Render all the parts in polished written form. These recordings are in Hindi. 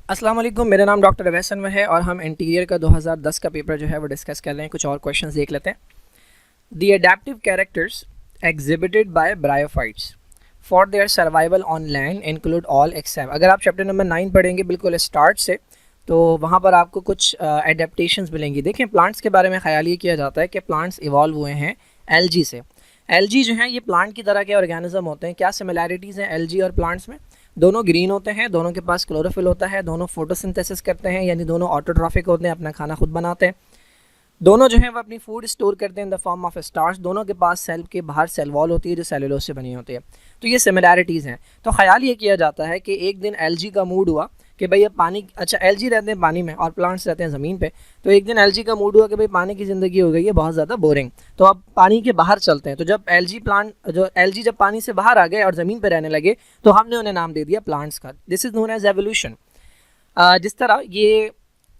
अस्सलाम वालेकुम, मेरा नाम डॉक्टर अवैस अनवर है और हम इंटीरियर का 2010 का पेपर जो है वो डिस्कस कर रहे हैं। कुछ और क्वेश्चंस देख लेते हैं। The adaptive characters exhibited by bryophytes for their survival on land include all except. अगर आप चैप्टर नंबर 9 पढ़ेंगे बिल्कुल स्टार्ट से, तो वहाँ पर आपको कुछ एडेप्टेशंस मिलेंगी। देखें, प्लांट्स के बारे में ख्याल ये किया जाता है कि प्लांट्स इवॉल्व हुए हैं एलजी से। एलजी जो है ये प्लांट की तरह के ऑर्गेनिज्म होते हैं। क्या सिमिलैरिटीज़ हैं एलजी और प्लांट्स में? दोनों ग्रीन होते हैं, दोनों के पास क्लोरोफिल होता है, दोनों फोटोसिंथेसिस करते हैं, यानी दोनों ऑटोट्रॉफिक होते हैं, अपना खाना खुद बनाते हैं। दोनों जो है वो अपनी फूड स्टोर करते हैं इन द फॉर्म ऑफ स्टार्च। दोनों के पास सेल के बाहर सेल वॉल होती है जो सेलुलोज से बनी होती है। तो ये सिमिलैरिटीज़ हैं। तो ख्याल ये किया जाता है कि एक दिन एलजी का मूड हुआ कि भाई अब पानी, अच्छा एलजी रहते हैं पानी में और प्लांट्स रहते हैं ज़मीन पे, तो एक दिन एलजी का मूड हुआ कि भाई पानी की ज़िंदगी हो गई है बहुत ज़्यादा बोरिंग, तो अब पानी के बाहर चलते हैं। तो जब एलजी जब पानी से बाहर आ गए और ज़मीन पे रहने लगे तो हमने उन्हें नाम दे दिया प्लांट्स का। This is known as evolution. जिस तरह ये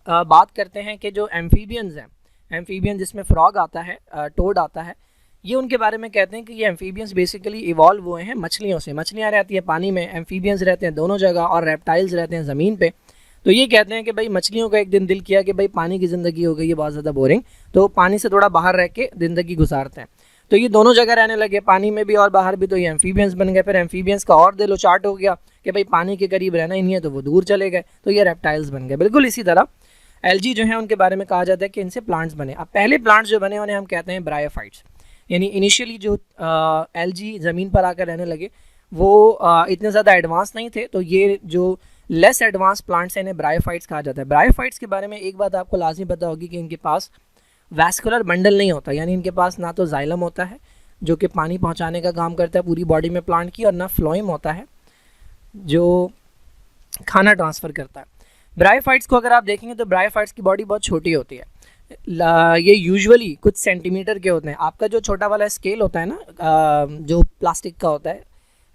बात करते हैं कि जो एम्फीबियंस हैं, एम्फीबियन जिसमें फ्रॉग आता है, टोड आता है, ये उनके बारे में कहते हैं कि ये एम्फीबियंस बेसिकली इवॉल्व हुए हैं मछलियों से। मछलियाँ रहती हैं पानी में, एम्फीबियंस रहते हैं दोनों जगह, और रेप्टाइल्स रहते हैं ज़मीन पे। तो ये कहते हैं कि भाई मछलियों का एक दिन दिल किया कि भाई पानी की ज़िंदगी हो गई है बहुत ज़्यादा बोरिंग, तो पानी से थोड़ा बाहर रह के ज़िंदगी गुजारते हैं। तो ये दोनों जगह रहने लगे, पानी में भी और बाहर भी। तो ये एम्फीबियंस बन गए। फिर एम्फीबियंस का और दिल उचाट हो गया कि भाई पानी के करीब रहना ही नहीं है, तो वो दूर चले गए, तो ये रेप्टाइल्स बन गए। बिल्कुल इसी तरह एलजी जो है उनके बारे में कहा जाता है कि इनसे प्लांट्स बने। अब पहले प्लांट्स जो बने उन्हें हम कहते हैं ब्रायोफाइट्स। यानी इनिशियली जो एलजी ज़मीन पर आकर रहने लगे वो इतने ज़्यादा एडवांस नहीं थे, तो ये जो लेस एडवांस प्लांट्स हैं इन्हें ब्रायोफाइट्स कहा जाता है। ब्रायोफाइट्स के बारे में एक बात आपको लाजमी पता होगी कि इनके पास वैस्कुलर बंडल नहीं होता, यानी इनके पास ना तो जाइलम होता है जो कि पानी पहुंचाने का काम करता है पूरी बॉडी में प्लांट की, और ना फ्लोएम होता है जो खाना ट्रांसफ़र करता है। ब्रायोफाइट्स को अगर आप देखेंगे तो ब्रायोफाइट्स की बॉडी बहुत छोटी होती है। ये यूजुअली कुछ सेंटीमीटर के होते हैं। आपका जो छोटा वाला स्केल होता है ना, जो प्लास्टिक का होता है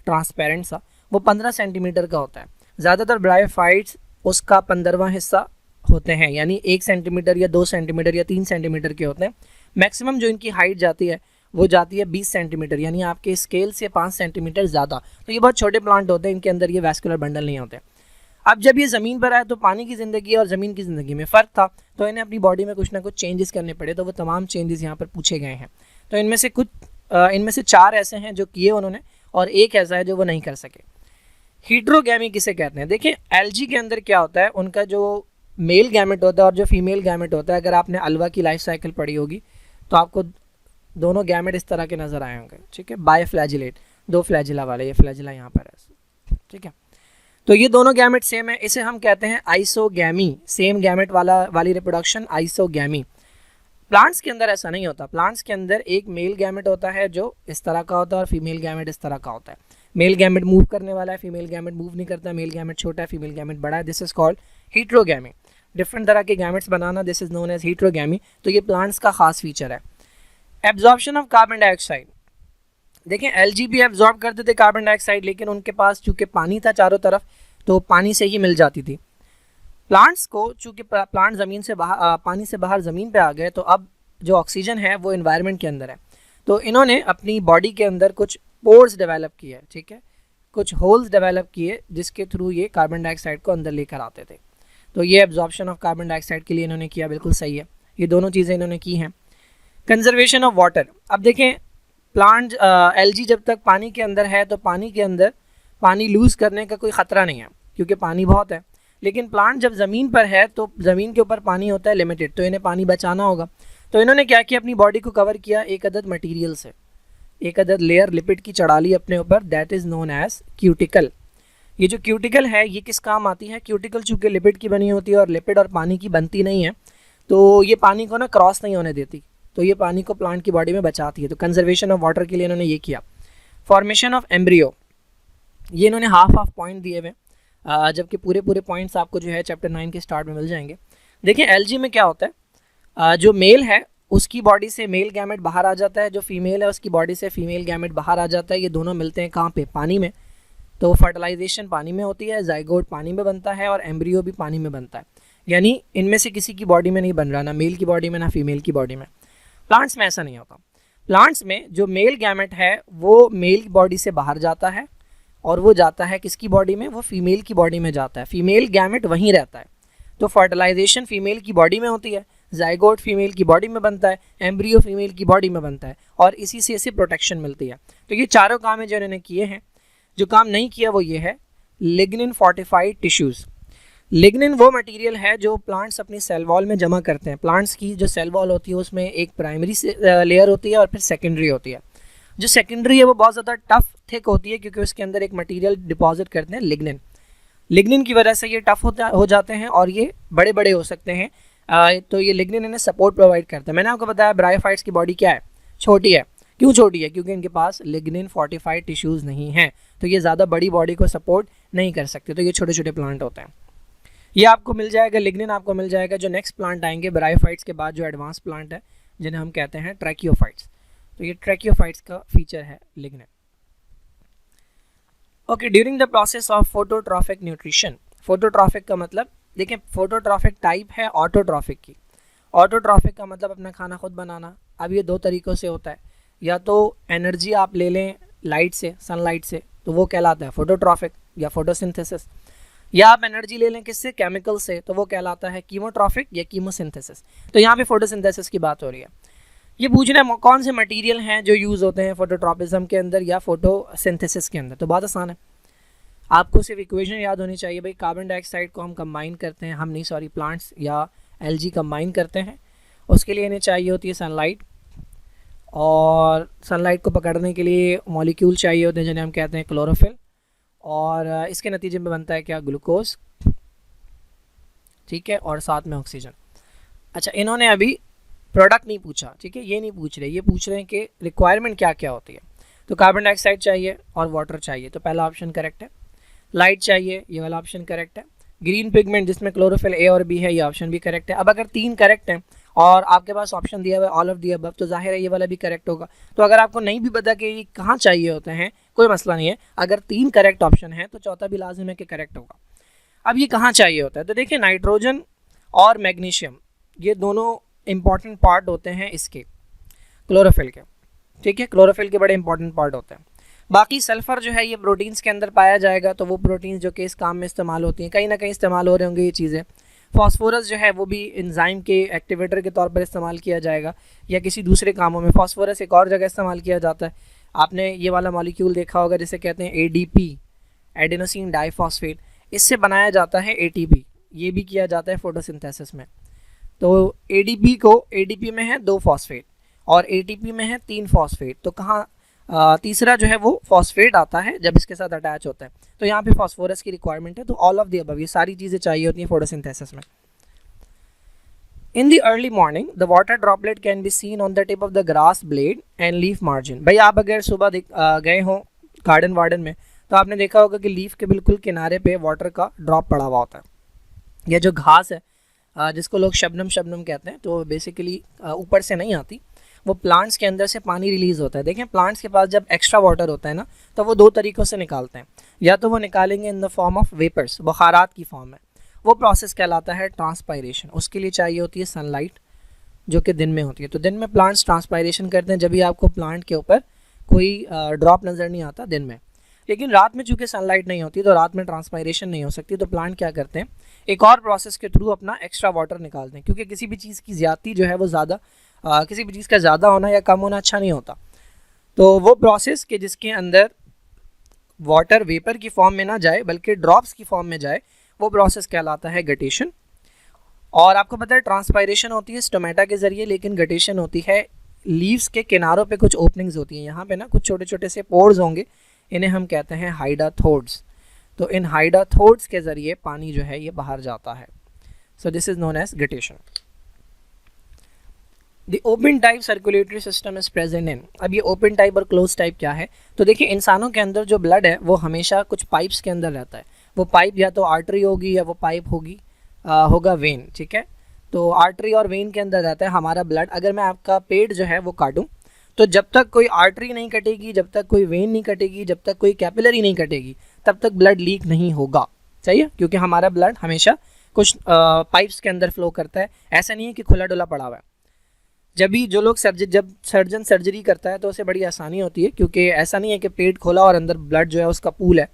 ट्रांसपेरेंट सा, वो 15 सेंटीमीटर का होता है। ज़्यादातर ब्रायोफाइट्स उसका 15वां हिस्सा होते हैं, यानी 1 सेंटीमीटर या 2 सेंटीमीटर या 3 सेंटीमीटर के होते हैं। मैक्सिमम जो इनकी हाइट जाती है वो जाती है 20 सेंटीमीटर, यानी आपके स्केल से 5 सेंटीमीटर ज़्यादा। तो ये बहुत छोटे प्लांट होते हैं, इनके अंदर ये वैस्कुलर बंडल नहीं होते। अब जब ये ज़मीन पर आए तो पानी की ज़िंदगी और ज़मीन की ज़िंदगी में फ़र्क था, तो इन्हें अपनी बॉडी में कुछ ना कुछ चेंजेस करने पड़े। तो वो तमाम चेंजेस यहाँ पर पूछे गए हैं। तो इनमें से 4 ऐसे हैं जो किए उन्होंने, और एक ऐसा है जो वो नहीं कर सके। हीट्रोगैमी किसे कहते हैं? देखिए, एलजी के अंदर क्या होता है, उनका जो मेल गैमेट होता है और जो फीमेल गैमेट होता है, अगर आपने अलवा की लाइफ साइकिल पढ़ी होगी तो आपको दोनों गैमेट इस तरह के नज़र आए होंगे। ठीक है, बायफ्लैजिलेट, 2 फ्लैजिला वाले, ये फ्लैजिला यहाँ पर है। ठीक है, तो ये दोनों गैमेट सेम है, इसे हम कहते हैं आइसोगैमी। सेम गैमेट वाली रिप्रोडक्शन आइसोगैमी। प्लांट्स के अंदर ऐसा नहीं होता। प्लांट्स के अंदर एक मेल गैमेट होता है जो इस तरह का होता है और फीमेल गैमेट इस तरह का होता है। मेल गैमेट मूव करने वाला है, फीमेल गैमेट मूव नहीं करता। मेल गैमेट छोटा है, फीमेल गैमेट बड़ा है। This is called heterogamy. Different तरह के गैमेट्स बनाना, this is known as heterogamy. तो ये प्लांट्स का खास फीचर है। Absorption of carbon dioxide. देखें, एलजी भी एब्जॉर्ब करते थे कार्बन डाइऑक्साइड, लेकिन उनके पास चूँकि पानी था चारों तरफ, तो पानी से ही मिल जाती थी। प्लांट्स को चूँकि प्लांट ज़मीन से बाहर, पानी से बाहर ज़मीन पे आ गए, तो अब जो ऑक्सीजन है वो एनवायरनमेंट के अंदर है। तो इन्होंने अपनी बॉडी के अंदर कुछ पोर्स डेवलप किए, ठीक है, कुछ होल्स डेवलप किए जिसके थ्रू ये कार्बन डाइऑक्साइड को अंदर लेकर आते थे। तो ये एब्जॉर्प्शन ऑफ कार्बन डाइऑक्साइड के लिए इन्होंने किया, बिल्कुल सही है। ये दोनों चीज़ें इन्होंने की हैं। Conservation of water. अब देखें, प्लांट एलजी जब तक पानी के अंदर है तो पानी के अंदर पानी लूज़ करने का कोई ख़तरा नहीं है क्योंकि पानी बहुत है। लेकिन प्लांट जब ज़मीन पर है तो ज़मीन के ऊपर पानी होता है लिमिटेड, तो इन्हें पानी बचाना होगा। तो इन्होंने क्या किया, अपनी बॉडी को कवर किया एक अदद मटेरियल से, एक अदद लेयर लिपिड की चढ़ा ली अपने ऊपर। That is known as cuticle. ये जो क्यूटिकल है ये किस काम आती है? क्यूटिकल चूँकि लिपिड की बनी होती है और लिपिड और पानी की बनती नहीं है, तो ये पानी को ना क्रॉस नहीं होने देती, तो ये पानी को प्लांट की बॉडी में बचाती है। तो कंजर्वेशन ऑफ वाटर के लिए इन्होंने ये किया। फॉर्मेशन ऑफ एम्ब्रियो, ये इन्होंने हाफ पॉइंट दिए हुए, जबकि पूरे पॉइंट्स आपको जो है चैप्टर 9 के स्टार्ट में मिल जाएंगे। देखिए, एलजी में क्या होता है, जो मेल है उसकी बॉडी से मेल गैमेट बाहर आ जाता है, जो फीमेल है उसकी बॉडी से फीमेल गैमेट बाहर आ जाता है। ये दोनों मिलते हैं कहाँ पे? पानी में। तो फर्टिलाइजेशन पानी में होती है, जाइगोट पानी में बनता है और एम्ब्रियो भी पानी में बनता है। यानी इनमें से किसी की बॉडी में नहीं बन रहा, ना मेल की बॉडी में ना फीमेल की बॉडी में। प्लांट्स में ऐसा नहीं होता। प्लांट्स में जो मेल गैमेट है वो मेल बॉडी से बाहर जाता है और वो जाता है किसकी बॉडी में, वो फीमेल की बॉडी में जाता है, फीमेल गैमेट वहीं रहता है। तो फर्टिलाइजेशन फीमेल की बॉडी में होती है, जाइगोट फीमेल की बॉडी में बनता है, एम्ब्रियो फीमेल की बॉडी में बनता है, और इसी से इसे प्रोटेक्शन मिलती है। तो ये चारों काम है जो इन्होंने किए हैं। जो काम नहीं किया वो ये है लिग्निन फोर्टिफाइड टिश्यूज़। लिग्निन वो मटेरियल है जो प्लांट्स अपनी सेल वॉल में जमा करते हैं। प्लांट्स की जो सेल वॉल होती है उसमें एक प्राइमरी लेयर होती है और फिर सेकेंडरी होती है। जो सेकेंडरी है वो बहुत ज़्यादा टफ थिक होती है क्योंकि उसके अंदर एक मटेरियल डिपॉजिट करते हैं लिग्निन। लिग्निन की वजह से ये टफ हो जाते हैं और ये बड़े बड़े हो सकते हैं। तो ये लिग्निन इन्हें सपोर्ट प्रोवाइड करता है। मैंने आपको बताया ब्रायोफाइट्स की बॉडी क्या है, छोटी है। क्यों छोटी है? क्योंकि इनके पास लिग्निन फोर्टिफाइड टिश्यूज़ नहीं हैं, तो ये ज़्यादा बड़ी बॉडी को सपोर्ट नहीं कर सकते। तो ये छोटे छोटे प्लांट होते हैं। ये आपको मिल जाएगा, लिग्निन आपको मिल जाएगा। जो नेक्स्ट प्लांट आएंगे ब्रायोफाइट्स के बाद, जो एडवांस प्लांट है जिन्हें हम कहते हैं ट्रैकियोफाइट्स। तो ये ट्रैकियोफाइट्स का फीचर है lignin. Okay, during the process of phototrophic nutrition. Phototrophic का मतलब देखें, फोटोट्रॉफिक टाइप है ऑटोट्रॉफिक की। ऑटोट्रॉफिक का मतलब अपना खाना खुद बनाना। अब ये दो तरीक़ों से होता है, या तो एनर्जी आप ले लें लाइट से, सनलाइट से, तो वो कहलाता है फोटोट्रॉफिक या फोटोसिंथेसिस, या आप एनर्जी ले लें किससे, केमिकल से, तो वो कहलाता है कीमोट्रॉफिक या कीमोसिंथेसिस। तो यहाँ पे फोटोसिंथेसिस की बात हो रही है। ये पूछ रहे हैं कौन से मटेरियल हैं जो यूज़ होते हैं फोटोट्रॉपिज्म के अंदर या फोटोसिंथेसिस के अंदर। तो बहुत आसान है, आपको सिर्फ इक्वेशन याद होनी चाहिए भाई। कार्बन डाइऑक्साइड को हम कंबाइन करते हैं, प्लांट्स या एलजी कंबाइन करते हैं। उसके लिए इन्हें चाहिए होती है सनलाइट, और सनलाइट को पकड़ने के लिए मॉलिक्यूल चाहिए होते हैं जिन्हें हम कहते हैं क्लोरोफिल, और इसके नतीजे में बनता है क्या, ग्लूकोज, ठीक है, और साथ में ऑक्सीजन। अच्छा, इन्होंने अभी प्रोडक्ट नहीं पूछा, ठीक है, ये नहीं पूछ रहे, ये पूछ रहे हैं कि रिक्वायरमेंट क्या क्या होती है। तो कार्बन डाइऑक्साइड चाहिए और वाटर चाहिए, तो पहला ऑप्शन करेक्ट है। लाइट चाहिए, ये वाला ऑप्शन करेक्ट है। ग्रीन पिगमेंट जिसमें क्लोरोफिल ए और बी है, ये ऑप्शन भी करेक्ट है। अब अगर तीन करेक्ट हैं और आपके पास ऑप्शन दिया हुआ है ऑल ऑफ दी अबव, तो जाहिर है ये वाला भी करेक्ट होगा। तो अगर आपको नहीं भी पता कि ये कहाँ चाहिए होते हैं, कोई मसला नहीं है, अगर तीन करेक्ट ऑप्शन है तो चौथा भी लाजिम है कि करेक्ट होगा। अब ये कहाँ चाहिए होता है, तो देखिए नाइट्रोजन और मैग्नीशियम ये दोनों इंपॉर्टेंट पार्ट होते हैं इसके क्लोरोफिल के, ठीक है, क्लोरोफिल के बड़े इंपॉर्टेंट पार्ट होते हैं। बाकी सल्फर जो है ये प्रोटीन्स के अंदर पाया जाएगा, तो वो प्रोटीन्स जो कि इस काम में इस्तेमाल होती हैं, कहीं ना कहीं इस्तेमाल हो रहे होंगे ये चीज़ें। फास्फोरस जो है वो भी एंजाइम के एक्टिवेटर के तौर पर इस्तेमाल किया जाएगा या किसी दूसरे कामों में। फास्फोरस एक और जगह इस्तेमाल किया जाता है। आपने ये वाला मॉलिक्यूल देखा होगा जिसे कहते हैं ADP, एडेनोसिन डाइफॉस्फेट, इससे बनाया जाता है ATP, ये भी किया जाता है फोटोसिंथेसिस में। तो ADP में है 2 फॉस्फेट और ATP में है 3 फॉस्फेट, तो कहाँ तीसरा जो है वो फॉस्फेट आता है जब इसके साथ अटैच होता है। तो यहाँ पे फॉस्फोरस की रिक्वायरमेंट है। तो ऑल ऑफ द अबव ये सारी चीज़ें चाहिए होती हैं फोटोसिंथेसिस में। In the early morning the water droplet can be seen on the tip of the grass blade and leaf margin. भाई आप अगर सुबह गए हों गार्डन वार्डन में, तो आपने देखा होगा कि लीफ के बिल्कुल किनारे पे वाटर का ड्रॉप पड़ा हुआ होता है। यह जो घास है जिसको लोग शबनम कहते हैं, तो बेसिकली ऊपर से नहीं आती, वो प्लांट्स के अंदर से पानी रिलीज़ होता है। देखें, प्लांट्स के पास जब एक्स्ट्रा वाटर होता है ना, तो वो 2 तरीक़ों से निकालते हैं। या तो वो निकालेंगे in the form of vapours, बुखारात की फॉर्म में, वो प्रोसेस कहलाता है ट्रांसपायरेशन। उसके लिए चाहिए होती है सनलाइट जो कि दिन में होती है। तो दिन में प्लांट्स ट्रांसपायरेशन करते हैं, जब भी आपको प्लांट के ऊपर कोई ड्रॉप नज़र नहीं आता दिन में। लेकिन रात में चूँकि सनलाइट नहीं होती तो रात में ट्रांसपायरेशन नहीं हो सकती, तो प्लांट क्या करते हैं, एक और प्रोसेस के थ्रू अपना एक्स्ट्रा वाटर निकालते हैं। क्योंकि किसी भी चीज़ की ज़्यादती जो है वो ज़्यादा किसी भी चीज़ का ज़्यादा होना या कम होना अच्छा नहीं होता। तो वो प्रोसेस के जिसके अंदर वाटर वेपर की फॉर्म में ना जाए बल्कि ड्रॉप्स की फॉर्म में जाए, वो प्रोसेस कहलाता है गटेशन। और आपको पता है ट्रांसपायरेशन होती है स्टोमेटा के ज़रिए, लेकिन गटेशन होती है लीव्स के किनारों पे कुछ ओपनिंग्स होती हैं। यहाँ पे ना कुछ छोटे छोटे से पोर्स होंगे, इन्हें हम कहते हैं हाइडाथोड्स। तो इन हाइडाथोड्स के ज़रिए पानी जो है ये बाहर जाता है। So this is known as guttation. The open type circulatory system is present in. अब ये ओपन टाइप और क्लोज टाइप क्या है, तो देखिए इंसानों के अंदर जो ब्लड है वो हमेशा कुछ पाइप्स के अंदर रहता है। वो पाइप या तो आर्टरी होगी या वो पाइप होगा वेन, ठीक है। तो आर्टरी और वेन के अंदर रहता है हमारा ब्लड। अगर मैं आपका पेट जो है वो काटूँ, तो जब तक कोई आर्टरी नहीं कटेगी, जब तक कोई वेन नहीं कटेगी, जब तक कोई कैपिलरी नहीं कटेगी, तब तक ब्लड लीक नहीं होगा, सही है। क्योंकि हमारा ब्लड हमेशा कुछ पाइप्स के अंदर फ्लो करता है, ऐसा नहीं है कि खुला डुला पड़ा हुआ है। जब सर्जन सर्जरी करता है तो उसे बड़ी आसानी होती है, क्योंकि ऐसा नहीं है कि पेट खोला और अंदर ब्लड जो है उसका पूल है।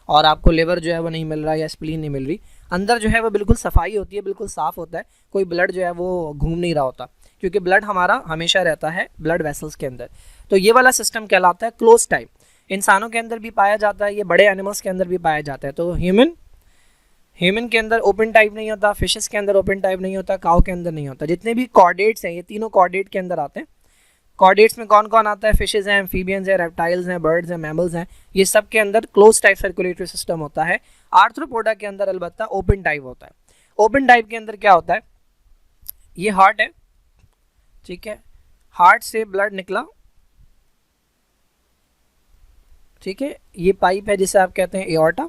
और आपको लिवर जो है वो नहीं मिल रहा या स्प्लीन नहीं मिल रही, अंदर जो है वो बिल्कुल सफाई होती है, बिल्कुल साफ़ होता है, कोई ब्लड जो है वो घूम नहीं रहा होता, क्योंकि ब्लड हमारा हमेशा रहता है ब्लड वेसल्स के अंदर। तो ये वाला सिस्टम कहलाता है क्लोज टाइप। इंसानों के अंदर भी पाया जाता है, ये बड़े एनिमल्स के अंदर भी पाया जाता है। तो ह्यूमन के अंदर ओपन टाइप नहीं होता, फिशेस के अंदर ओपन टाइप नहीं होता, काऊ के अंदर नहीं होता। जितने भी कॉर्डेट्स हैं ये तीनों कॉर्डेट के अंदर आते हैं। कॉर्डेट्स में कौन कौन आता है? फिशेज हैं, एम्फीबियंस हैं, रेप्टाइल्स हैं, बर्ड्स हैं, मैमल्स हैं, ये सब के अंदर क्लोज टाइप सर्कुलेटरी सिस्टम होता है। आर्थ्रोपोडा के अंदर अलबत्ता ओपन टाइप होता है। ओपन टाइप के अंदर क्या होता है? ये हार्ट है, ठीक है, हार्ट से ब्लड निकला, ठीक है, ये पाइप है जिसे आप कहते हैं एओर्टा।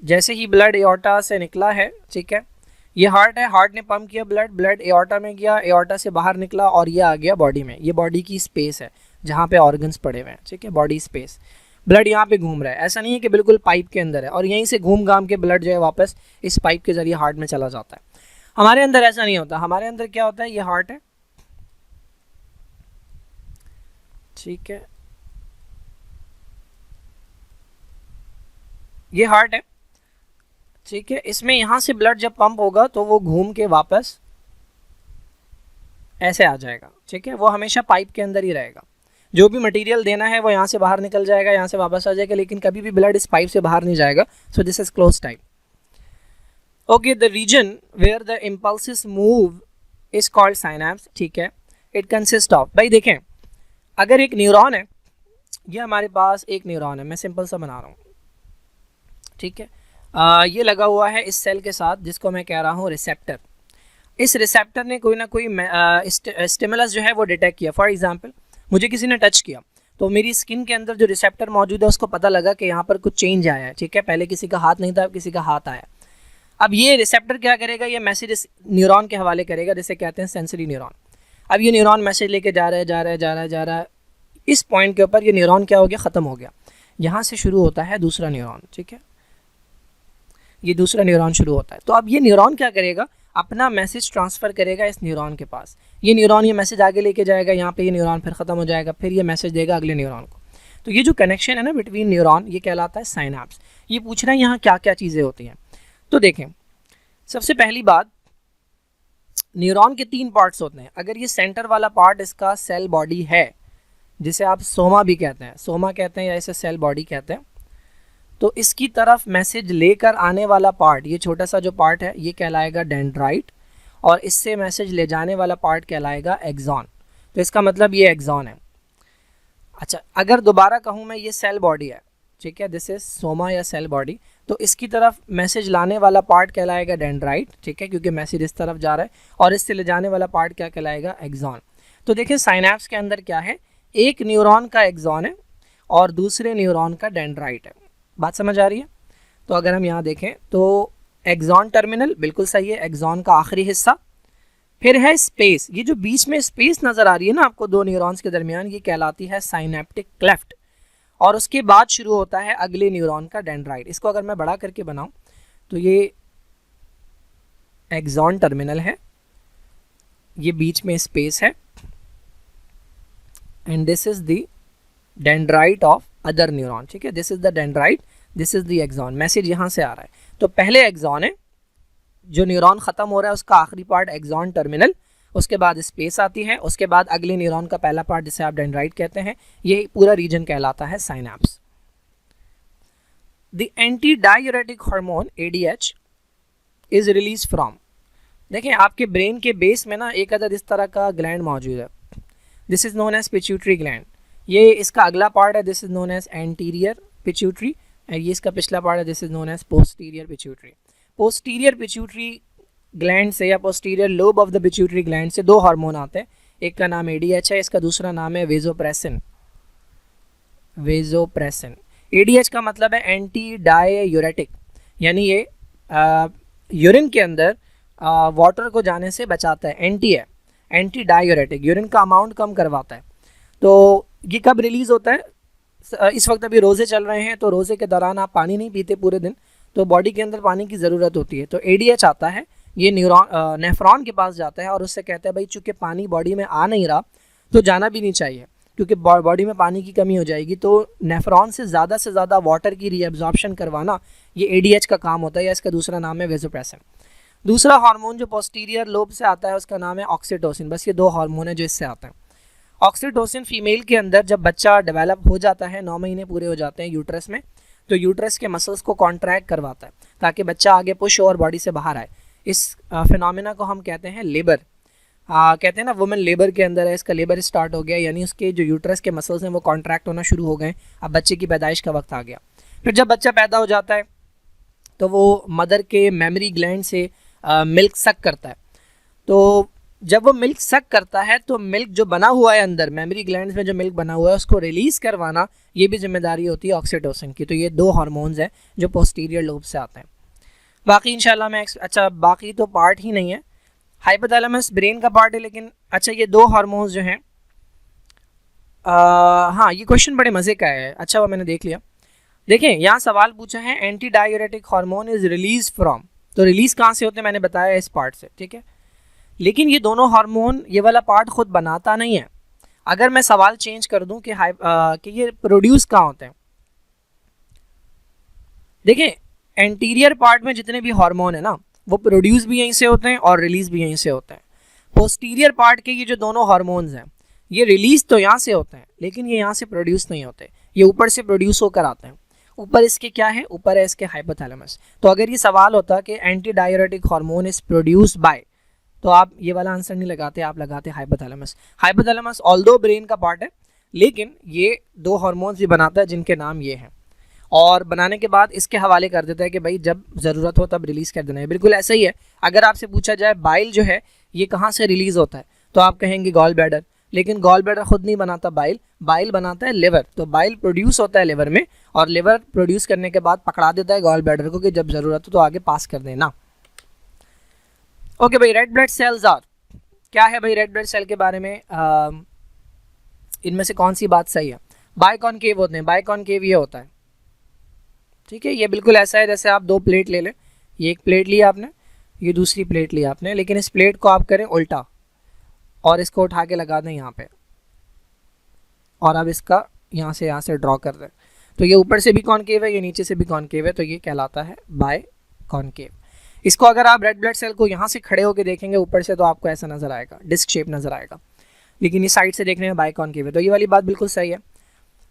जैसे ही ब्लड एओर्टा से निकला है, ठीक है, ये हार्ट है, हार्ट ने पंप किया ब्लड, ब्लड एओर्टा में गया, एओर्टा से बाहर निकला और ये आ गया बॉडी में। ये बॉडी की स्पेस है जहाँ पे ऑर्गन्स पड़े हुए हैं, ठीक है, बॉडी स्पेस। ब्लड यहाँ पे घूम रहा है, ऐसा नहीं है कि बिल्कुल पाइप के अंदर है और यहीं से घूम घाम के ब्लड जो है वापस इस पाइप के जरिए हार्ट में चला जाता है। हमारे अंदर ऐसा नहीं होता। हमारे अंदर क्या होता है? ये हार्ट है, ठीक है, ये हार्ट है, ठीक है, इसमें यहाँ से ब्लड जब पंप होगा तो वो घूम के वापस ऐसे आ जाएगा, ठीक है, वो हमेशा पाइप के अंदर ही रहेगा। जो भी मटेरियल देना है वो यहाँ से बाहर निकल जाएगा, यहाँ से वापस आ जाएगा, लेकिन कभी भी ब्लड इस पाइप से बाहर नहीं जाएगा। So this is close type. Okay, the region where the impulses move is called synapse, ठीक है। इट कंसिस्ट ऑफ, भाई देखें, अगर एक न्यूरॉन है, ये हमारे पास एक न्यूरॉन है, मैं सिंपल सा बना रहा हूँ, ठीक है, ये लगा हुआ है इस सेल के साथ जिसको मैं कह रहा हूँ रिसेप्टर। इस रिसेप्टर ने कोई ना कोई स्टिमुलस जो है वो डिटेक्ट किया। फॉर एग्जांपल, मुझे किसी ने टच किया तो मेरी स्किन के अंदर जो रिसेप्टर मौजूद है उसको पता लगा कि यहाँ पर कुछ चेंज आया है, ठीक है, पहले किसी का हाथ नहीं था, अब किसी का हाथ आया। अब ये रिसेप्टर क्या करेगा? ये मैसेज इस न्यूरॉन के हवाले करेगा जिसे कहते हैं सेंसरी न्यूरॉन। अब ये न्यूरॉन मैसेज लेके जा रहा है, इस पॉइंट के ऊपर ये न्यूरॉन क्या हो गया? ख़त्म हो गया। यहाँ से शुरू होता है दूसरा न्यूरॉन, ठीक है, ये दूसरा न्यूरॉन शुरू होता है। तो अब ये न्यूरॉन क्या करेगा? अपना मैसेज ट्रांसफ़र करेगा इस न्यूरॉन के पास। ये न्यूरॉन ये मैसेज आगे लेके जाएगा, यहाँ पे ये न्यूरॉन फिर ख़त्म हो जाएगा, फिर ये मैसेज देगा अगले न्यूरॉन को। तो ये जो कनेक्शन है ना बिटवीन न्यूरॉन, ये कहलाता है साइनैप्स। ये पूछ रहा है यहाँ क्या क्या चीज़ें होती हैं। तो देखें, सबसे पहली बात, न्यूरॉन के 3 पार्ट्स होते हैं। अगर ये सेंटर वाला पार्ट इसका सेल बॉडी है, जिसे आप सोमा भी कहते हैं, सोमा कहते हैं या इसे सेल बॉडी कहते हैं, तो इसकी तरफ मैसेज लेकर आने वाला पार्ट, ये छोटा सा जो पार्ट है, ये कहलाएगा डेंड्राइट, और इससे मैसेज ले जाने वाला पार्ट कहलाएगा एक्सॉन। तो इसका मतलब ये एक्सॉन है। अच्छा, अगर दोबारा कहूँ मैं, ये सेल बॉडी है, ठीक है, दिस इज सोमा या सेल बॉडी, तो इसकी तरफ मैसेज लाने वाला पार्ट कहलाएगा डेंड्राइट, ठीक है, क्योंकि मैसेज इस तरफ जा रहा है, और इससे ले जाने वाला पार्ट क्या कहलाएगा? एक्सॉन। तो देखिए साइनैप्स के अंदर क्या है, एक न्यूरॉन का एक्सॉन है और दूसरे न्यूरॉन का डेंड्राइट है। बात समझ आ रही है? तो अगर हम यहाँ देखें तो एक्सॉन टर्मिनल बिल्कुल सही है, एक्सॉन का आखिरी हिस्सा, फिर है स्पेस, ये जो बीच में स्पेस नज़र आ रही है ना आपको दो न्यूरॉन्स के दरमियान, ये कहलाती है साइनेप्टिक क्लेफ्ट, और उसके बाद शुरू होता है अगले न्यूरॉन का डेंड्राइट। इसको अगर मैं बड़ा करके बनाऊं तो ये एक्सॉन टर्मिनल है, ये बीच में स्पेस है, and this is the dendrite of other neuron, ठीक है, this is the dendrite, this is the axon. Message यहाँ से आ रहा है, तो पहले एक्सॉन है, जो न्यूरॉन ख़त्म हो रहा है उसका आखिरी पार्ट एक्सॉन टर्मिनल, उसके बाद स्पेस आती है, उसके बाद अगले न्यूरॉन का पहला पार्ट जिसे आप डेंड्राइट कहते हैं, ये पूरा रीजन कहलाता है synapse. The anti diuretic hormone ADH is release from, देखें आपके ब्रेन के बेस में ना एक अदद इस तरह का ग्लैंड मौजूद है, this is known as pituitary gland. ये इसका अगला पार्ट है, this is known as anterior pituitary, और ये इसका पिछला पार्ट है, this is known as posterior pituitary. Posterior pituitary gland से या posterior lobe of the pituitary gland से दो हार्मोन आते हैं, एक का नाम ADH है, इसका दूसरा नाम है वेजोप्रेसिन। वेजोप्रेसिन, ADH का मतलब है एंटी डायूरेटिक, यानी ये यूरिन के अंदर वाटर को जाने से बचाता है, एंटी है, एंटी डायूरेटिक, यूरिन का अमाउंट कम करवाता है। तो ये कब रिलीज़ होता है? इस वक्त अभी रोज़े चल रहे हैं, तो रोज़े के दौरान आप पानी नहीं पीते पूरे दिन, तो बॉडी के अंदर पानी की ज़रूरत होती है, तो ADH आता है, ये नेफ्रॉन के पास जाता है और उससे कहता है भाई चूँकि पानी बॉडी में आ नहीं रहा तो जाना भी नहीं चाहिए, क्योंकि बॉडी में पानी की कमी हो जाएगी, तो नेफ्रॉन से ज़्यादा वाटर की रीअब्जॉर्प्शन करवाना ये ADH का काम होता है, या इसका दूसरा नाम है वेसोप्रेसिन। दूसरा हार्मोन जो पोस्टीरियर लोब से आता है उसका नाम है ऑक्सीटोसिन। बस ये 2 हार्मोन है जो इससे आते हैं। ऑक्सीटोसिन फीमेल के अंदर जब बच्चा डेवलप हो जाता है, 9 महीने पूरे हो जाते हैं यूट्रस में, तो यूट्रस के मसल्स को कॉन्ट्रैक्ट करवाता है ताकि बच्चा आगे पुश हो और बॉडी से बाहर आए। इस फिनोमेना को हम कहते हैं लेबर। कहते हैं ना वुमेन लेबर के अंदर है, इसका लेबर स्टार्ट हो गया, यानी उसके जो यूट्रस के मसल्स हैं वो कॉन्ट्रैक्ट होना शुरू हो गए। अब बच्चे की पैदाइश का वक्त आ गया। फिर जब बच्चा पैदा हो जाता है तो वो मदर के मेमरी ग्लैंड से मिल्क सक करता है। तो जब वो मिल्क सक करता है तो मिल्क जो बना हुआ है अंदर मेमरी ग्लैंड्स में, जो मिल्क बना हुआ है उसको रिलीज़ करवाना, ये भी जिम्मेदारी होती है ऑक्सीटोसिन की। तो ये 2 हार्मोन्स हैं जो पोस्टीरियर लोब से आते हैं। बाकी इंशाल्लाह मैं बाकी तो पार्ट ही नहीं है, हाइपोथैलेमस ब्रेन का पार्ट है, लेकिन अच्छा ये 2 हार्मोन्स जो हैं, हाँ ये क्वेश्चन बड़े मज़े का है। अच्छा वो मैंने देख लिया। देखें यहाँ सवाल पूछा है anti diuretic hormone is release from, तो रिलीज़ कहाँ से होते हैं मैंने बताया इस पार्ट से, ठीक है। लेकिन ये दोनों हार्मोन ये वाला पार्ट खुद बनाता नहीं है। अगर मैं सवाल चेंज कर दूं कि ये प्रोड्यूस कहाँ होते हैं, देखें एंटीरियर पार्ट में जितने भी हार्मोन है ना वो प्रोड्यूस भी यहीं से होते हैं और रिलीज भी यहीं से होते हैं। पोस्टीरियर पार्ट के ये जो दोनों हार्मोन्स हैं ये रिलीज तो यहाँ से होते हैं, लेकिन ये यहाँ से प्रोड्यूस नहीं होते, ये ऊपर से प्रोड्यूस होकर आते हैं। ऊपर इसके क्या है, ऊपर है इसके हाइपोथैलेमस। तो अगर ये सवाल होता कि anti diuretic hormone is produce by, तो आप ये वाला आंसर नहीं लगाते, आप लगाते हाइपोथैलेमस। हाइपोथैलेमस ऑल्दो ब्रेन का पार्ट है, लेकिन ये 2 हार्मोन्स भी बनाता है जिनके नाम ये हैं, और बनाने के बाद इसके हवाले कर देता है कि भाई जब ज़रूरत हो तब रिलीज़ कर देना है। बिल्कुल ऐसा ही है। अगर आपसे पूछा जाए बाइल जो है ये कहाँ से रिलीज़ होता है, तो आप कहेंगे गॉल ब्लैडर, लेकिन गॉल ब्लैडर खुद नहीं बनाता बाइल, बाइल बनाता है लिवर। तो बाइल प्रोड्यूस होता है लिवर में, और लिवर प्रोड्यूस करने के बाद पकड़ा देता है गॉल ब्लैडर को कि जब ज़रूरत हो तो आगे पास कर देना। ओके भाई, रेड ब्लड सेल्स आर, क्या है भाई रेड ब्लड सेल के बारे में, इनमें से कौन सी बात सही है। बाइकॉनकेव होते हैं, बाइकॉनकेव ये होता है, ठीक है। ये बिल्कुल ऐसा है जैसे आप 2 प्लेट ले लें, ये एक प्लेट लिया आपने, ये दूसरी प्लेट लिया आपने, लेकिन इस प्लेट को आप करें उल्टा और इसको उठा के लगा दें यहाँ पे, और अब इसका यहाँ से ड्रॉ कर दें, तो ये ऊपर से भी कॉनकेव है, ये नीचे से भी कॉनकेव है, तो ये कहलाता है बाइकॉनकेव। इसको अगर आप रेड ब्लड सेल को यहाँ से खड़े होकर देखेंगे ऊपर से, तो आपको ऐसा नज़र आएगा, डिस्क शेप नज़र आएगा, लेकिन ये साइड से देखने में बाइकॉनकेव है। तो ये वाली बात बिल्कुल सही है।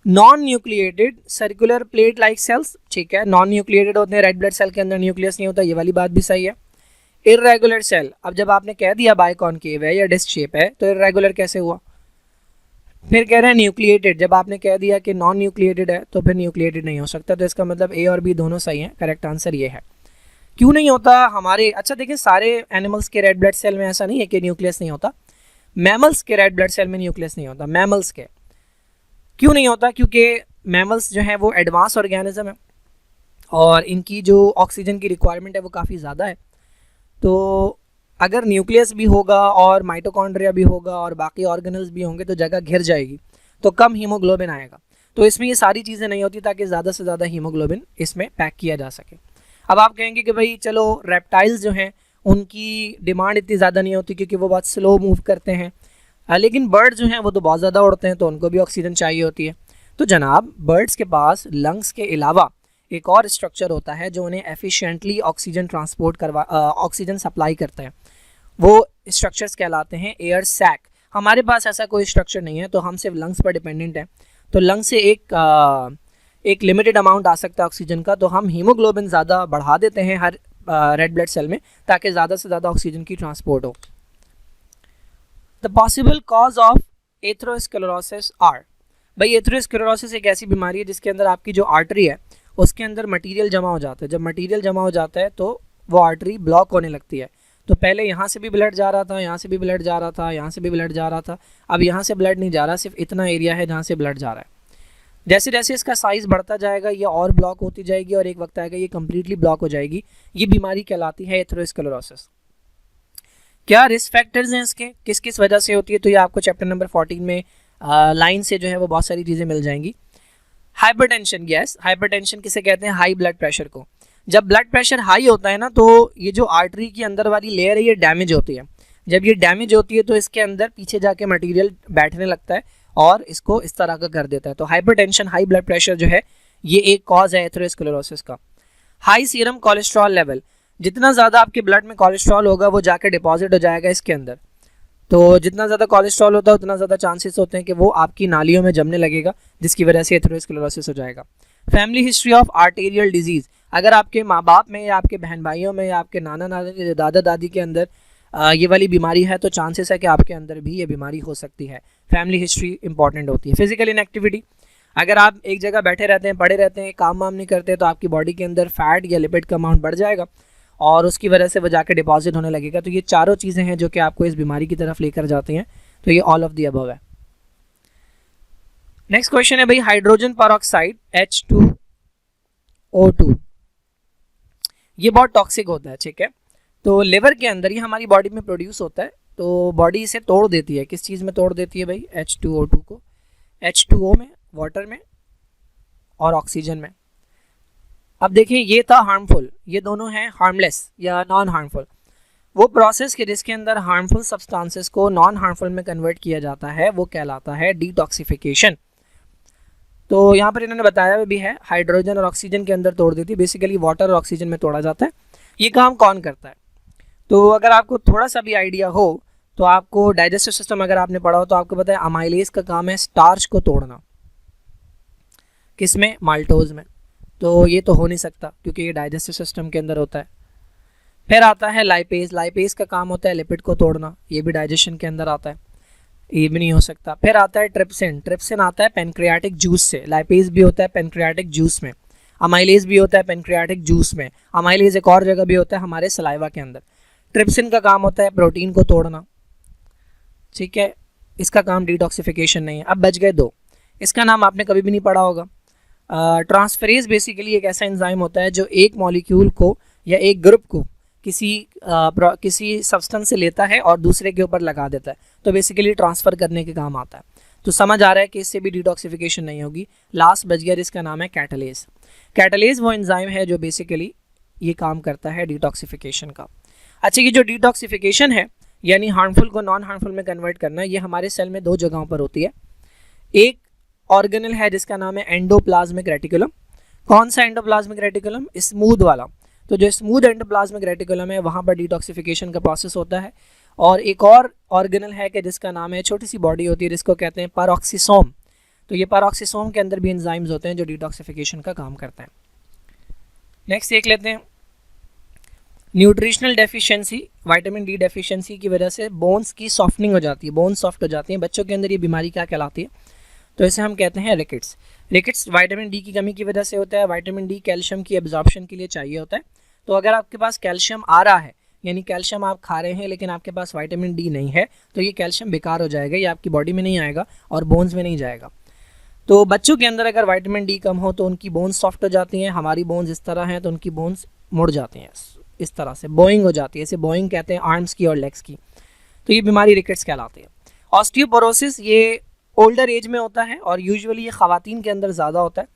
Non nucleated circular plate like cells, ठीक है, नॉन न्यूक्लिएटेड होते हैं, रेड ब्लड सेल के अंदर न्यूक्लियस नहीं होता, ये वाली बात भी सही है। इर्रेगुलर सेल, अब जब आपने कह दिया बाइकॉनकेव है या डिस्क शेप है तो इर्रेगुलर कैसे हुआ। फिर कह रहे हैं न्यूक्लिएटेड, जब आपने कह दिया कि नॉन न्यूक्लिएटेड है तो फिर न्यूक्लिएटेड नहीं हो सकता, तो इसका मतलब ए और बी दोनों सही हैं। करेक्ट आंसर ये है। क्यों नहीं होता हमारे, अच्छा देखिए सारे एनिमल्स के रेड ब्लड सेल में ऐसा नहीं है कि न्यूक्लियस नहीं होता। मैमल्स के रेड ब्लड सेल में न्यूक्लियस नहीं होता, मैमल्स के। क्यों नहीं होता, क्योंकि मैमल्स जो हैं वो एडवांस ऑर्गेनिज्म है और इनकी जो ऑक्सीजन की रिक्वायरमेंट है वो काफ़ी ज़्यादा है। तो अगर न्यूक्लियस भी होगा और माइटोकॉन्ड्रिया भी होगा और बाकी ऑर्गेनल्स भी होंगे तो जगह घिर जाएगी, तो कम हीमोग्लोबिन आएगा। तो इसमें ये सारी चीज़ें नहीं होती ताकि ज़्यादा से ज़्यादा हीमोग्लोबिन इसमें पैक किया जा सके। अब आप कहेंगे कि भाई चलो रेप्टाइल्स जो हैं उनकी डिमांड इतनी ज़्यादा नहीं होती क्योंकि वो बहुत स्लो मूव करते हैं, लेकिन बर्ड्स जो हैं वो तो बहुत ज़्यादा उड़ते हैं तो उनको भी ऑक्सीजन चाहिए होती है। तो जनाब बर्ड्स के पास लंग्स के अलावा एक और स्ट्रक्चर होता है जो उन्हें एफिशिएंटली ऑक्सीजन ऑक्सीजन सप्लाई करता है, वो स्ट्रक्चर्स कहलाते हैं एयर सैक। हमारे पास ऐसा कोई स्ट्रक्चर नहीं है, तो हम सिर्फ लंग्स पर डिपेंडेंट हैं। तो लंग्स से एक लिमिटेड अमाउंट आ सकता है ऑक्सीजन का, तो हम हीमोग्लोबिन ज़्यादा बढ़ा देते हैं हर रेड ब्लड सेल में ताकि ज़्यादा से ज़्यादा ऑक्सीजन की ट्रांसपोर्ट हो। The possible cause of atherosclerosis are, भाई एथेरोस्क्लेरोसिस एक ऐसी बीमारी है जिसके अंदर आपकी जो आर्टरी है उसके अंदर मटेरियल जमा हो जाता है। जब मटेरियल जमा हो जाता है तो वो आर्टरी ब्लॉक होने लगती है। तो पहले यहाँ से भी ब्लड जा रहा था, यहाँ से भी ब्लड जा रहा था, यहाँ से भी ब्लड जा रहा था, अब यहाँ से ब्लड नहीं जा रहा, सिर्फ इतना एरिया है जहाँ से ब्लड जा रहा है। जैसे जैसे इसका साइज़ बढ़ता जाएगा ये और ब्लॉक होती जाएगी और एक वक्त आएगा ये कम्प्लीटली ब्लॉक हो जाएगी। ये बीमारी कहलाती है एथेरोस्क्लेरोसिस। क्या रिस्क फैक्टर्स हैं इसके, किस किस वजह से होती है, तो ये आपको चैप्टर नंबर 14 में लाइन से जो है वो बहुत सारी चीज़ें मिल जाएंगी। हाइपरटेंशन, यस हाइपरटेंशन किसे कहते हैं, हाई ब्लड प्रेशर को। जब ब्लड प्रेशर हाई होता है ना तो ये जो आर्टरी की अंदर वाली लेयर है ये डैमेज होती है। जब ये डैमेज होती है तो इसके अंदर पीछे जाके मटेरियल बैठने लगता है और इसको इस तरह का कर देता है। तो हाइपरटेंशन, हाई ब्लड प्रेशर जो है ये एक कॉज है एथेरोस्क्लेरोसिस का। हाई सीरम कोलेस्ट्रॉल लेवल, जितना ज़्यादा आपके ब्लड में कोलेस्ट्रॉल होगा वो जाकर डिपॉजिट हो जाएगा इसके अंदर। तो जितना ज़्यादा कोलेस्ट्रॉल होता है उतना ज़्यादा चांसेस होते हैं कि वो आपकी नालियों में जमने लगेगा, जिसकी वजह से एथेरोस्क्लेरोसिस हो जाएगा। Family history of arterial disease, अगर आपके माँ बाप में या आपके बहन भाइयों में या आपके नाना नानी दादा दादी के अंदर ये वाली बीमारी है तो चांसेस है कि आपके अंदर भी ये बीमारी हो सकती है। फैमिली हिस्ट्री इंपॉर्टेंट होती है। फिजिकल इनएक्टिविटी, अगर आप एक जगह बैठे रहते हैं, पड़े रहते हैं, काम वाम नहीं करते तो आपकी बॉडी के अंदर फैट या लिपिड का अमाउंट बढ़ जाएगा और उसकी वजह से वो जाकर डिपॉजिट होने लगेगा। तो ये चारों चीज़ें हैं जो कि आपको इस बीमारी की तरफ लेकर जाती हैं। तो ये ऑल ऑफ द अबव है। नेक्स्ट क्वेश्चन है भाई, हाइड्रोजन पेरोक्साइड H2O2 ये बहुत टॉक्सिक होता है, ठीक है। तो लिवर के अंदर ये हमारी बॉडी में प्रोड्यूस होता है, तो बॉडी इसे तोड़ देती है। किस चीज़ में तोड़ देती है भाई? H2O2 को, H2O में, वाटर में और ऑक्सीजन में। अब देखिए ये था हार्मफुल, ये दोनों हैं हार्मलेस या नॉन हार्मफुल। वो प्रोसेस के जिसके अंदर हार्मफुल सब्सटेंसेस को नॉन हार्मफुल में कन्वर्ट किया जाता है वो कहलाता है डिटॉक्सिफिकेशन। तो यहाँ पर इन्होंने बताया भी है हाइड्रोजन और ऑक्सीजन के अंदर तोड़ देती है, बेसिकली वाटर और ऑक्सीजन में तोड़ा जाता है। ये काम कौन करता है? तो अगर आपको थोड़ा सा भी आइडिया हो तो आपको डाइजेस्टिव सिस्टम अगर आपने पढ़ा हो तो आपको पता है अमाइलेज का काम है स्टार्च को तोड़ना। किसमें? माल्टोज में। तो ये तो हो नहीं सकता क्योंकि ये डाइजेस्टिव सिस्टम के अंदर होता है। फिर आता है लाइपेज, लाइपेज का काम होता है लिपिड को तोड़ना, ये भी डाइजेशन के अंदर आता है, ये भी नहीं हो सकता। फिर आता है ट्रिप्सिन, ट्रिप्सिन आता है पेनक्रियाटिक जूस से, लाइपेज भी होता है पेनक्रियाटिक जूस में, अमाइलेज भी होता है पेनक्रियाटिक जूस में, अमाइलेज एक और जगह भी होता है हमारे सलाइवा के अंदर। ट्रिप्सिन का काम होता है प्रोटीन को तोड़ना, ठीक है, इसका काम डिटॉक्सिफिकेशन नहीं है। अब बच गए दो, इसका नाम आपने कभी भी नहीं पढ़ा होगा। ट्रांसफरेज बेसिकली एक ऐसा एंजाइम होता है जो एक मॉलिक्यूल को या एक ग्रुप को किसी सब्सटेंस से लेता है और दूसरे के ऊपर लगा देता है, तो बेसिकली ट्रांसफ़र करने के काम आता है। तो समझ आ रहा है कि इससे भी डिटॉक्सिफिकेशन नहीं होगी। लास्ट बच गया जिसका नाम है कैटलेज। कैटलेज वो एंजाइम है जो बेसिकली ये काम करता है डिटॉक्सिफिकेशन का। अच्छा, ये जो डिटॉक्सिफिकेशन है यानी हार्मफुल को नॉन हार्मफुल में कन्वर्ट करना, ये हमारे सेल में दो जगहों पर होती है। एक ऑर्गेनल है जिसका नाम है एंडोप्लाज्मिक रेटिकुलम। कौन सा एंडोप्लाज्मिक रेटिकुलम? स्मूथ वाला। तो जो स्मूथ एंडोप्लाज्मिक रेटिकुलम है वहाँ पर डिटॉक्सिफिकेशन का प्रोसेस होता है। और एक और ऑर्गेनल है कि जिसका नाम है, छोटी सी बॉडी होती है जिसको कहते हैं पैरोक्सिसोम। तो ये पैरोक्सिसोम के अंदर भी एंजाइम्स होते हैं जो डिटॉक्सिफिकेशन का काम करते हैं। नेक्स्ट देख लेते हैं, nutritional deficiency, vitamin D deficiency की वजह से बोन्स की सॉफ्टनिंग हो जाती है, बोन्स सॉफ्ट हो जाती हैं। बच्चों के अंदर ये बीमारी क्या कहलाती है? तो इसे हम कहते हैं रिकेट्स। रिकेट्स विटामिन डी की कमी की वजह से होता है। विटामिन डी कैल्शियम की एब्जॉर्प्शन के लिए चाहिए होता है। तो अगर आपके पास कैल्शियम आ रहा है यानी कैल्शियम आप खा रहे हैं लेकिन आपके पास विटामिन डी नहीं है तो ये कैल्शियम बेकार हो जाएगा, ये आपकी बॉडी में नहीं आएगा और बोन्स में नहीं जाएगा। तो बच्चों के अंदर अगर विटामिन डी कम हो तो उनकी बोन्स सॉफ्ट हो जाती हैं। हमारी बोन्स इस तरह हैं तो उनकी बोन्स मुड़ जाती हैं, इस तरह से बोइंग हो जाती है। इसे बोइंग कहते हैं आर्म्स की और लेग्स की। तो ये बीमारी रिकेट्स कहलाती है। ऑस्टियोपोरोसिस ये ओल्डर एज में होता है और यूजुअली ये ख़वातीन के अंदर ज़्यादा होता है,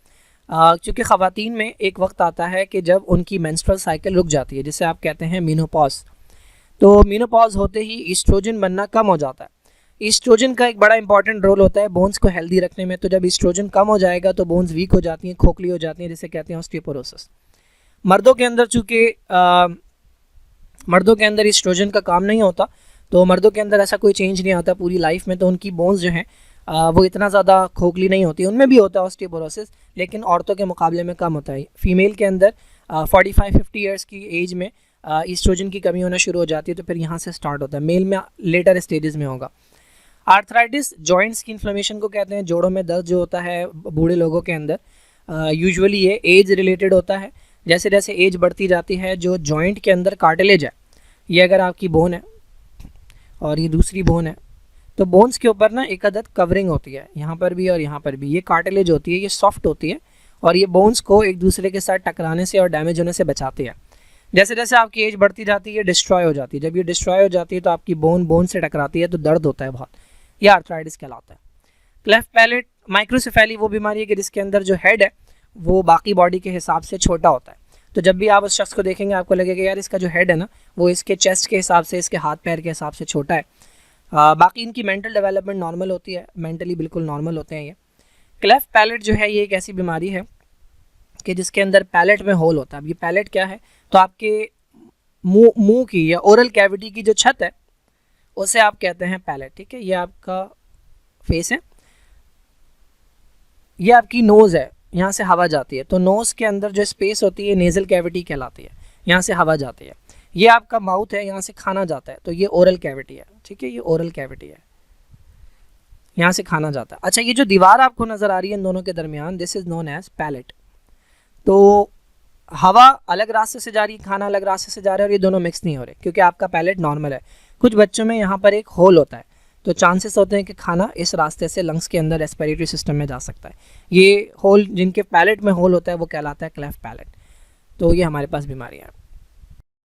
क्योंकि ख़वातीन में एक वक्त आता है कि जब उनकी मेंस्ट्रुअल साइकिल रुक जाती है, जिसे आप कहते हैं मेनोपॉज। तो मेनोपॉज होते ही ईस्ट्रोजन बनना कम हो जाता है। ईस्ट्रोजन का एक बड़ा इंपॉर्टेंट रोल होता है बोन्स को हेल्दी रखने में। तो जब ईस्ट्रोजन कम हो जाएगा तो बोन्स वीक हो जाती हैं, खोखली हो जाती हैं, जिसे कहते हैं ऑस्टियोपोरोसिस। मर्दों के अंदर चूँकि मर्दों के अंदर ईस्ट्रोजन का काम नहीं होता तो मर्दों के अंदर ऐसा कोई चेंज नहीं आता पूरी लाइफ में, तो उनकी बोन्स जो हैं वो इतना ज़्यादा खोखली नहीं होती। उनमें भी होता है ऑस्टियोपोरोसिस लेकिन औरतों के मुकाबले में कम होता है। फीमेल के अंदर 45-50 ईयर्स की एज में ईस्ट्रोजन की कमी होना शुरू हो जाती है, तो फिर यहाँ से स्टार्ट होता है। मेल में लेटर स्टेजेस में होगा। आर्थराइटिस जॉइंट्स की इन्फ्लेमेशन को कहते हैं। जोड़ों में दर्द जो होता है बूढ़े लोगों के अंदर, यूजुअली ये एज रिलेटेड होता है। जैसे जैसे एज बढ़ती जाती है जो जॉइंट के अंदर कार्टिलेज है, ये अगर आपकी बोन है और ये दूसरी बोन है तो बोन्स के ऊपर ना एक अदद कवरिंग होती है, यहाँ पर भी और यहाँ पर भी। ये कार्टिलेज होती है, ये सॉफ्ट होती है और ये बोन्स को एक दूसरे के साथ टकराने से और डैमेज होने से बचाती है। जैसे जैसे आपकी एज बढ़ती जाती है ये डिस्ट्रॉय हो जाती है। जब ये डिस्ट्रॉय हो जाती है तो आपकी बोन से टकराती है तो दर्द होता है बहुत, यह आर्थराइटिस कहलाता है। क्लेफ्ट पैलेट माइक्रोसेफेली वो बीमारी है कि जिसके अंदर जो हेड है वो बाकी बॉडी के हिसाब से छोटा होता है। तो जब भी आप उस शख्स को देखेंगे आपको लगेगा यार इसका जो हेड है ना वो इसके चेस्ट के हिसाब से, इसके हाथ पैर के हिसाब से छोटा है। बाकी इनकी मेंटल डेवलपमेंट नॉर्मल होती है, मेंटली बिल्कुल नॉर्मल होते हैं ये। क्लेफ्ट पैलेट जो है ये एक ऐसी बीमारी है कि जिसके अंदर पैलेट में होल होता है। अब ये पैलेट क्या है, तो आपके मुंह की या ओरल कैविटी की जो छत है उसे आप कहते हैं पैलेट, ठीक है। ये आपका फेस है, ये आपकी नोज़ है, यहाँ से हवा जाती है, तो नोज़ के अंदर जो स्पेस होती है नेज़ल कैविटी कहलाती है, यहाँ से हवा जाती है। ये आपका माउथ है, यहाँ से खाना जाता है, तो ये ओरल कैविटी है, ठीक है, ये ओरल कैविटी है, यहाँ से खाना जाता है। अच्छा, ये जो दीवार आपको नज़र आ रही है इन दोनों के दरमियान, this is known as palate. तो हवा अलग रास्ते से जा रही है, खाना अलग रास्ते से जा रहा है, और ये दोनों मिक्स नहीं हो रहे क्योंकि आपका पैलेट नॉर्मल है। कुछ बच्चों में यहाँ पर एक होल होता है, तो चांसेस होते हैं कि खाना इस रास्ते से लंग्स के अंदर रेस्पिरेटरी सिस्टम में जा सकता है। ये होल, जिनके पैलेट में होल होता है वो कहलाता है क्लेफ्ट पैलेट। तो ये हमारे पास बीमारियाँ हैं।